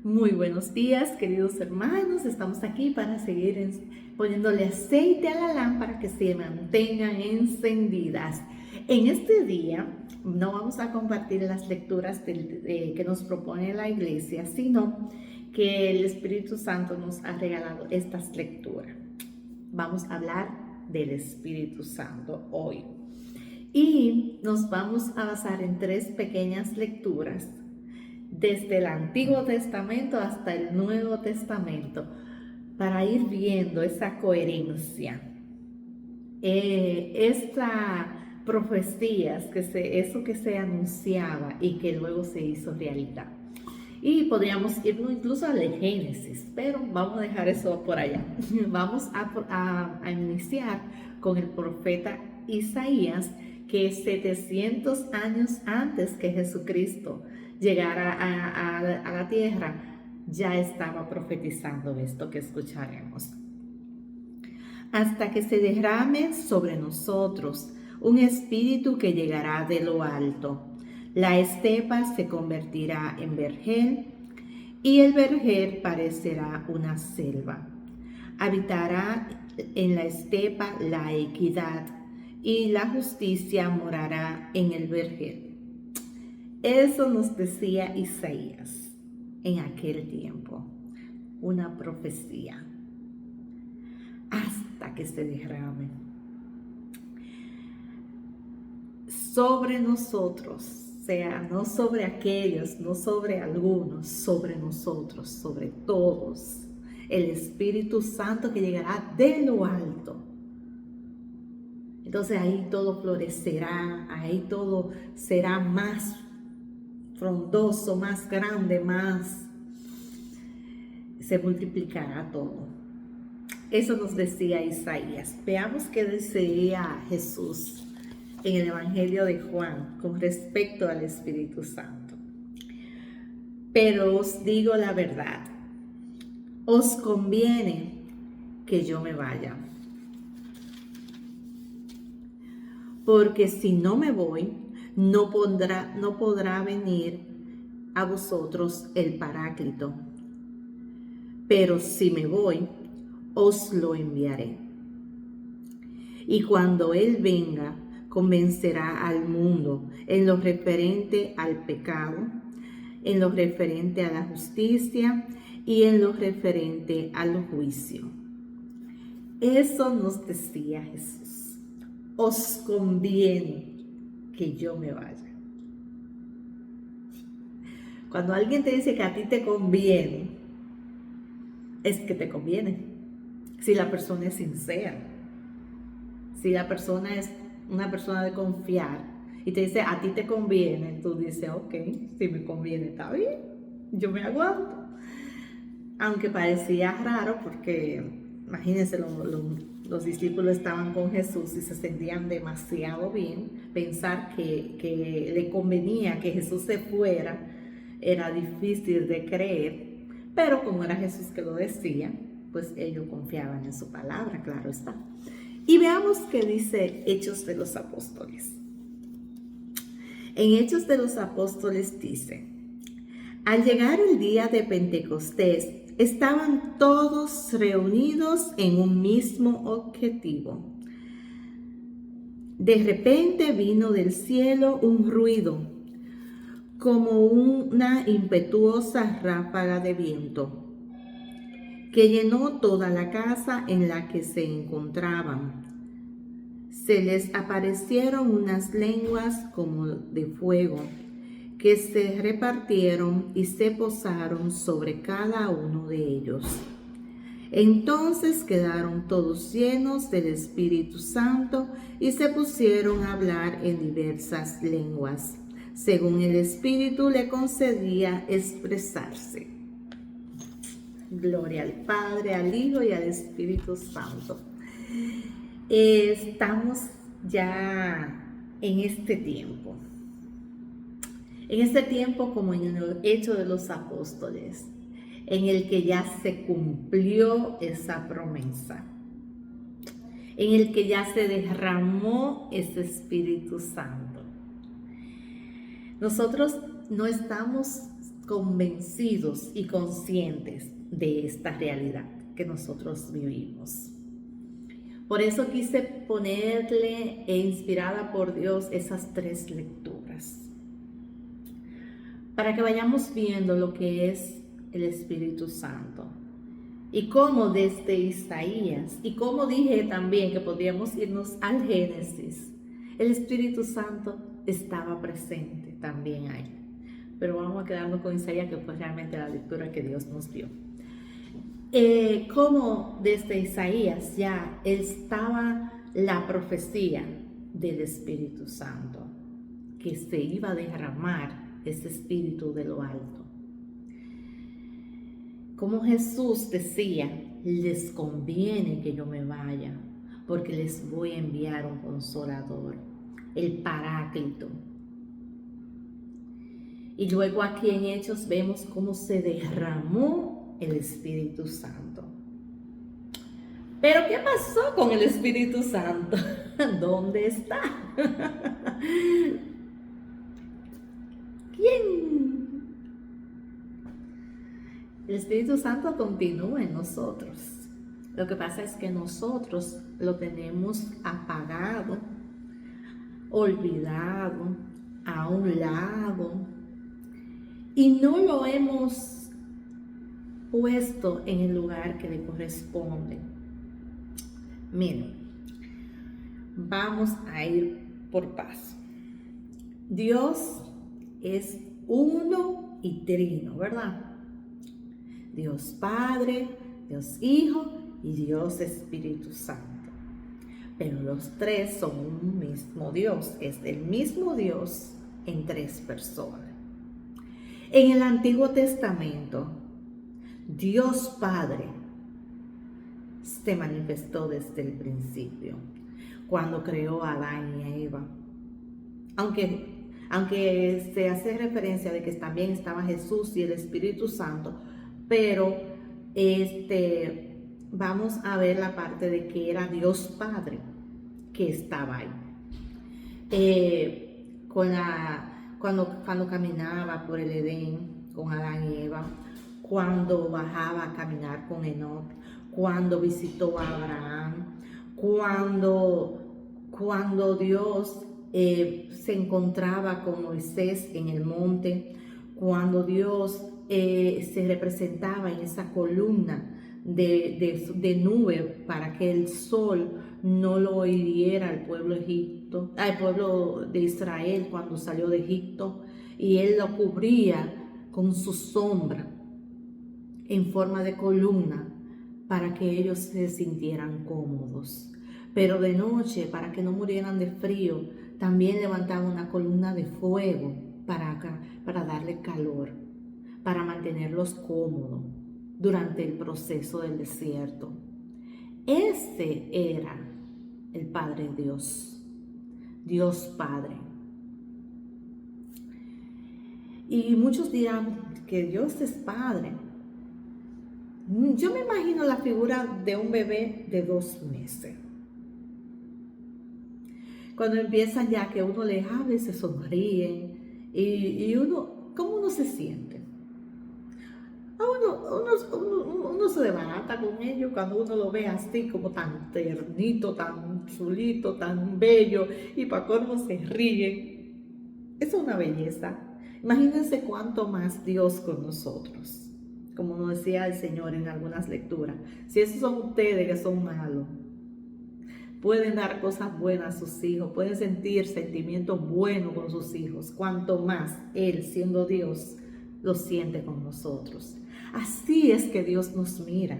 Muy buenos días, queridos hermanos. Estamos aquí para seguir poniéndole aceite a la lámpara que se mantengan encendidas. En este día no vamos a compartir las lecturas que nos propone la iglesia, sino que el Espíritu Santo nos ha regalado estas lecturas. Vamos a hablar del Espíritu Santo hoy. Y nos vamos a basar en 3 pequeñas lecturas desde el Antiguo Testamento hasta el Nuevo Testamento, para ir viendo esa coherencia. Estas profecías, eso que se anunciaba y que luego se hizo realidad. Y podríamos irnos incluso al de Génesis, pero vamos a dejar eso por allá. Vamos a iniciar con el profeta Isaías, que 700 años antes que Jesucristo llegara a la tierra, ya estaba profetizando esto que escucharemos. Hasta que se derrame sobre nosotros un espíritu que llegará de lo alto. La estepa se convertirá en vergel y el vergel parecerá una selva. Habitará en la estepa la equidad y la justicia morará en el vergel. Eso nos decía Isaías en aquel tiempo, una profecía, hasta que se derrame sobre nosotros, o sea, no sobre aquellos, no sobre algunos, sobre nosotros, sobre todos, el Espíritu Santo que llegará de lo alto. Entonces ahí todo florecerá, ahí todo será más frondoso, más grande, se multiplicará todo. Eso nos decía Isaías. Veamos qué decía Jesús en el Evangelio de Juan con respecto al Espíritu Santo. Pero os digo la verdad, os conviene que yo me vaya. Porque si no me voy, no podrá venir a vosotros el Paráclito. Pero si me voy, os lo enviaré. Y cuando Él venga, convencerá al mundo en lo referente al pecado, en lo referente a la justicia y en lo referente al juicio. Eso nos decía Jesús. Os conviene que yo me vaya. Cuando alguien te dice que a ti te conviene, es que te conviene. Si la persona es sincera, si la persona es una persona de confiar y te dice a ti te conviene, tú dices, ok, si me conviene está bien, yo me aguanto. Aunque parecía raro porque, imagínense, los discípulos estaban con Jesús y se sentían demasiado bien. Pensar que le convenía que Jesús se fuera era difícil de creer, pero como era Jesús que lo decía, pues ellos confiaban en su palabra, claro está. Y veamos qué dice Hechos de los Apóstoles. En Hechos de los Apóstoles dice: al llegar el día de Pentecostés, estaban todos reunidos en un mismo objetivo. De repente vino del cielo un ruido, como una impetuosa ráfaga de viento, que llenó toda la casa en la que se encontraban. Se les aparecieron unas lenguas como de fuego, que se repartieron y se posaron sobre cada uno de ellos. Entonces quedaron todos llenos del Espíritu Santo y se pusieron a hablar en diversas lenguas, según el Espíritu le concedía expresarse. Gloria al Padre, al Hijo y al Espíritu Santo. Estamos ya en este tiempo. En este tiempo, como en el Hecho de los Apóstoles, en el que ya se cumplió esa promesa, en el que ya se derramó ese Espíritu Santo. Nosotros no estamos convencidos y conscientes de esta realidad que nosotros vivimos. Por eso quise ponerle, inspirada por Dios, esas 3 lecturas, para que vayamos viendo lo que es el Espíritu Santo y cómo desde Isaías, y como dije también que podríamos irnos al Génesis, el Espíritu Santo estaba presente también ahí. Pero vamos a quedarnos con Isaías, que fue realmente la lectura que Dios nos dio. Como desde Isaías ya estaba la profecía del Espíritu Santo, que se iba a derramar ese Espíritu de lo alto. Como Jesús decía, les conviene que yo me vaya, porque les voy a enviar un Consolador, el Paráclito. Y luego aquí en Hechos vemos cómo se derramó el Espíritu Santo. Pero ¿qué pasó con el Espíritu Santo? ¿Dónde está? ¿Quién? El Espíritu Santo continúa en nosotros. Lo que pasa es que nosotros lo tenemos apagado, olvidado, a un lado, y no lo hemos puesto en el lugar que le corresponde. Miren, vamos a ir por paso. Dios es uno y trino, ¿verdad? Dios Padre, Dios Hijo y Dios Espíritu Santo. Pero los 3 son un mismo Dios, es el mismo Dios en 3 personas. En el Antiguo Testamento, Dios Padre se manifestó desde el principio, cuando creó a Adán y a Eva. Aunque se hace referencia de que también estaba Jesús y el Espíritu Santo, pero vamos a ver la parte de que era Dios Padre que estaba ahí. Cuando caminaba por el Edén con Adán y Eva, cuando bajaba a caminar con Enoc, cuando visitó a Abraham, cuando Dios se encontraba con Moisés en el monte, cuando Dios se representaba en esa columna de nube para que el sol no lo hiriera al pueblo de Israel cuando salió de Egipto, y él lo cubría con su sombra en forma de columna para que ellos se sintieran cómodos. Pero de noche, para que no murieran de frío, también levantaba una columna de fuego para darle calor, para mantenerlos cómodos durante el proceso del desierto. Ese era el Padre Dios, Dios Padre. Y muchos dirán que Dios es Padre. Yo me imagino la figura de un bebé de 2 meses. Cuando empiezan ya que uno les habla y se sonríen, y uno, ¿cómo uno se siente? Uno se desbarata con ellos cuando uno lo ve así como tan ternito, tan chulito, tan bello, y para colmo se ríen. Es una belleza. Imagínense cuánto más Dios con nosotros. Como nos decía el Señor en algunas lecturas, si esos son ustedes que son malos, pueden dar cosas buenas a sus hijos, pueden sentir sentimientos buenos con sus hijos, cuanto más Él, siendo Dios, lo siente con nosotros. Así es que Dios nos mira.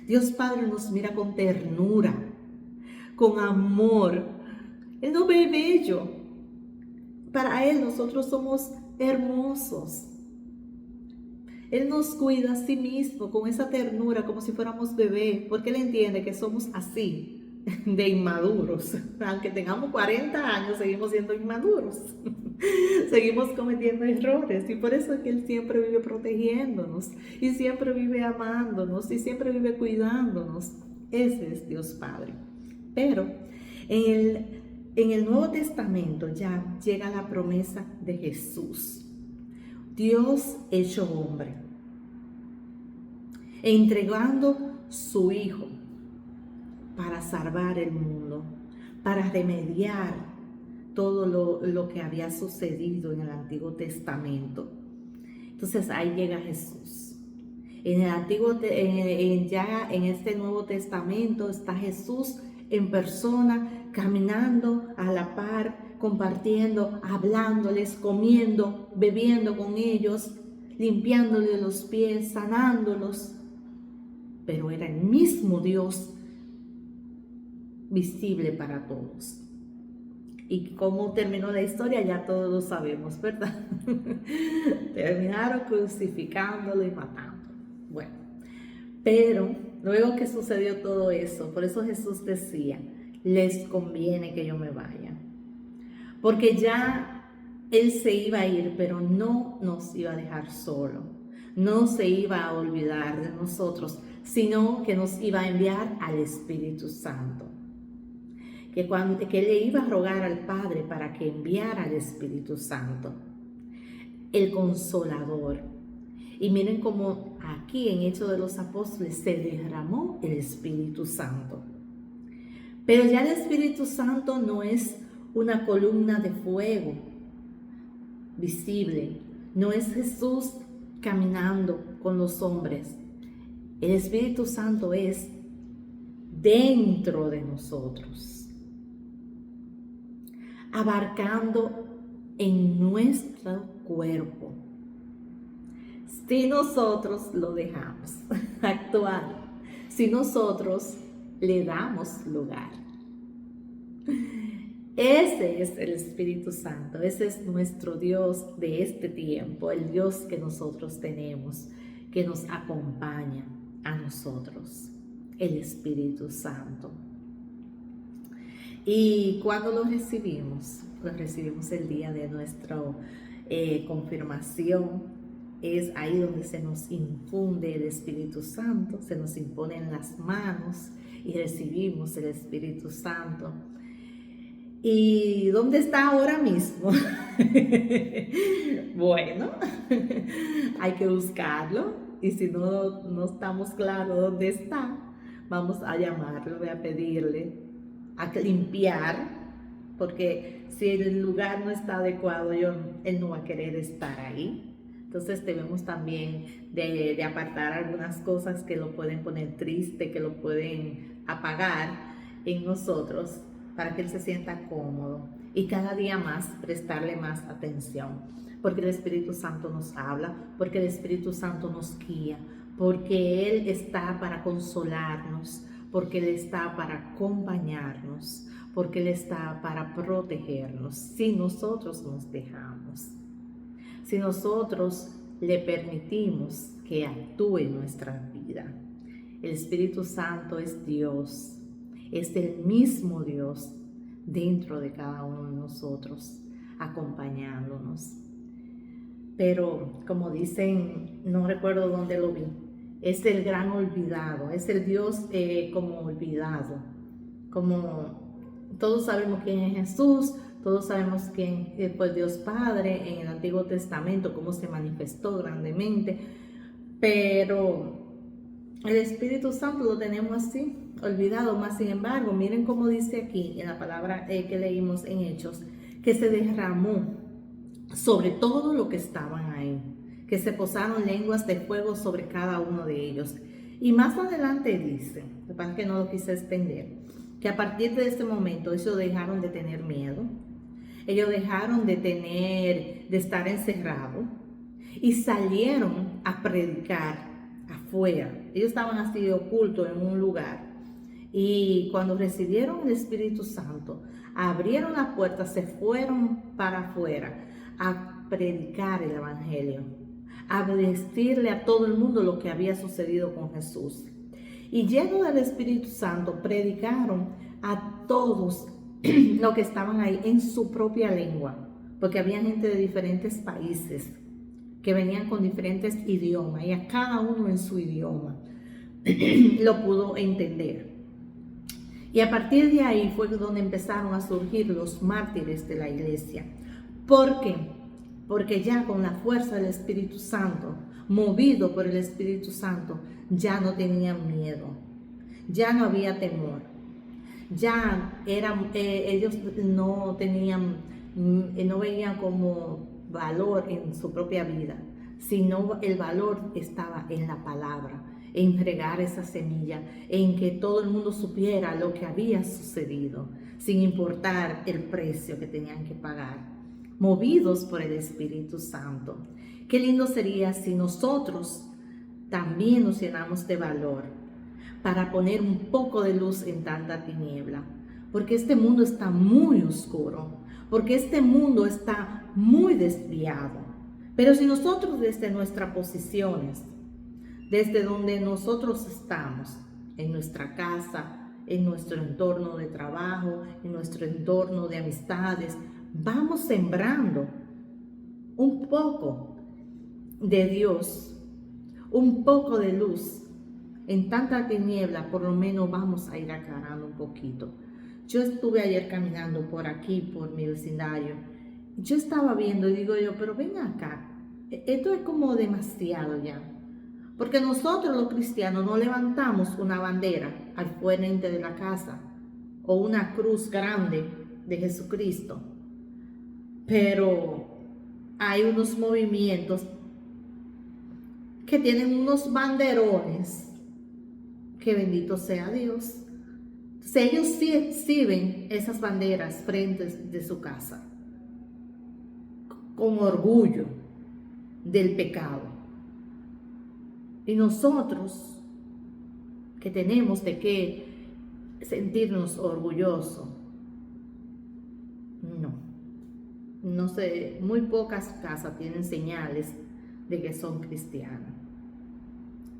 Dios Padre nos mira con ternura, con amor. Él nos ve bello. Para Él nosotros somos hermosos. Él nos cuida a sí mismo con esa ternura, como si fuéramos bebés, porque Él entiende que somos así, de inmaduros. Aunque tengamos 40 años, seguimos siendo inmaduros. Seguimos cometiendo errores, y por eso es que Él siempre vive protegiéndonos, y siempre vive amándonos, y siempre vive cuidándonos. Ese es Dios Padre. Pero en el Nuevo Testamento ya llega la promesa de Jesús. Dios hecho hombre, entregando su Hijo para salvar el mundo, para remediar todo lo que había sucedido en el Antiguo Testamento. Entonces ahí llega Jesús. En el Antiguo, ya en este Nuevo Testamento está Jesús en persona, caminando a la par, compartiendo, hablándoles, comiendo, bebiendo con ellos, limpiándoles los pies, sanándolos. Pero era el mismo Dios visible para todos. Y cómo terminó la historia ya todos lo sabemos, ¿verdad? Terminaron crucificándolo y matándolo. Bueno, pero luego que sucedió todo eso, por eso Jesús decía, les conviene que yo me vaya. Porque ya Él se iba a ir, pero no nos iba a dejar solo. No se iba a olvidar de nosotros, sino que nos iba a enviar al Espíritu Santo. Que le iba a rogar al Padre para que enviara al Espíritu Santo, el Consolador. Y miren cómo aquí en Hechos de los Apóstoles se derramó el Espíritu Santo. Pero ya el Espíritu Santo no es una columna de fuego visible, no es Jesús caminando con los hombres. El Espíritu Santo es dentro de nosotros, abarcando en nuestro cuerpo. Si nosotros lo dejamos actuar, si nosotros le damos lugar. Ese es el Espíritu Santo, ese es nuestro Dios de este tiempo, el Dios que nosotros tenemos, que nos acompaña a nosotros, el Espíritu Santo. Y cuando lo recibimos el día de nuestra confirmación. Es ahí donde se nos infunde el Espíritu Santo, se nos impone en las manos y recibimos el Espíritu Santo. ¿Y dónde está ahora mismo? Bueno, hay que buscarlo, y si no estamos claros dónde está, vamos a llamarlo, voy a pedirle a limpiar, porque si el lugar no está adecuado, él no va a querer estar ahí. Entonces debemos también de apartar algunas cosas que lo pueden poner triste, que lo pueden apagar en nosotros, para que Él se sienta cómodo y cada día más prestarle más atención. Porque el Espíritu Santo nos habla, porque el Espíritu Santo nos guía, porque Él está para consolarnos, porque Él está para acompañarnos, porque Él está para protegernos si nosotros nos dejamos. Si nosotros le permitimos que actúe en nuestra vida. El Espíritu Santo es Dios, es el mismo Dios dentro de cada uno de nosotros, acompañándonos. Pero como dicen, no recuerdo dónde lo vi, es el gran olvidado, es el Dios como olvidado. Como todos sabemos quién es Jesús, todos sabemos quién fue Dios Padre en el Antiguo Testamento, cómo se manifestó grandemente, pero el Espíritu Santo lo tenemos así, olvidado. Más sin embargo, miren cómo dice aquí en la palabra que leímos en Hechos, que se derramó sobre todo lo que estaban ahí, que se posaron lenguas de fuego sobre cada uno de ellos. Y más adelante dice, lo que pasa es que no lo quise extender, que a partir de este momento ellos dejaron de tener miedo, ellos dejaron de estar encerrados y salieron a predicar afuera. Ellos estaban así ocultos en un lugar, y cuando recibieron el Espíritu Santo, abrieron la puerta, se fueron para afuera a predicar el Evangelio, a decirle a todo el mundo lo que había sucedido con Jesús. Y llenos del Espíritu Santo, predicaron a todos los que estaban ahí en su propia lengua, porque había gente de diferentes países que venían con diferentes idiomas, y a cada uno en su idioma lo pudo entender. Y a partir de ahí fue donde empezaron a surgir los mártires de la iglesia, porque porque ya con la fuerza del Espíritu Santo, movido por el Espíritu Santo, ya no tenían miedo, ya no había temor, ya ellos no tenían, no veían como valor en su propia vida, sino el valor estaba en la palabra, en regar esa semilla, en que todo el mundo supiera lo que había sucedido, sin importar el precio que tenían que pagar, movidos por el Espíritu Santo. Qué lindo sería si nosotros también nos llenamos de valor para poner un poco de luz en tanta tiniebla, porque este mundo está muy oscuro, porque este mundo está muy desviado. Pero si nosotros desde nuestras posiciones, desde donde nosotros estamos, en nuestra casa, en nuestro entorno de trabajo, en nuestro entorno de amistades, vamos sembrando un poco de Dios, un poco de luz en tanta tiniebla, por lo menos vamos a ir aclarando un poquito. Yo estuve ayer caminando por aquí, por mi vecindario. Yo estaba viendo y digo yo, pero ven acá, esto es como demasiado ya. Porque nosotros los cristianos no levantamos una bandera al frente de la casa o una cruz grande de Jesucristo. Pero hay unos movimientos que tienen unos banderones, que bendito sea Dios. Entonces ellos sí exhiben esas banderas frente de su casa, con orgullo del pecado. Y nosotros, que tenemos de qué sentirnos orgullosos, no sé, muy pocas casas tienen señales de que son cristianas,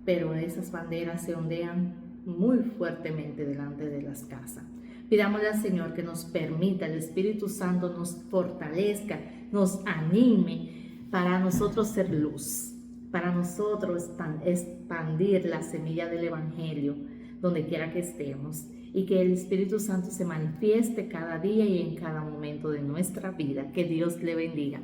pero esas banderas se ondean muy fuertemente delante de las casas. Pidámosle al Señor que nos permita, el Espíritu Santo nos fortalezca, nos anime para nosotros ser luz, para nosotros expandir la semilla del Evangelio donde quiera que estemos, y que el Espíritu Santo se manifieste cada día y en cada momento de nuestra vida. Que Dios le bendiga.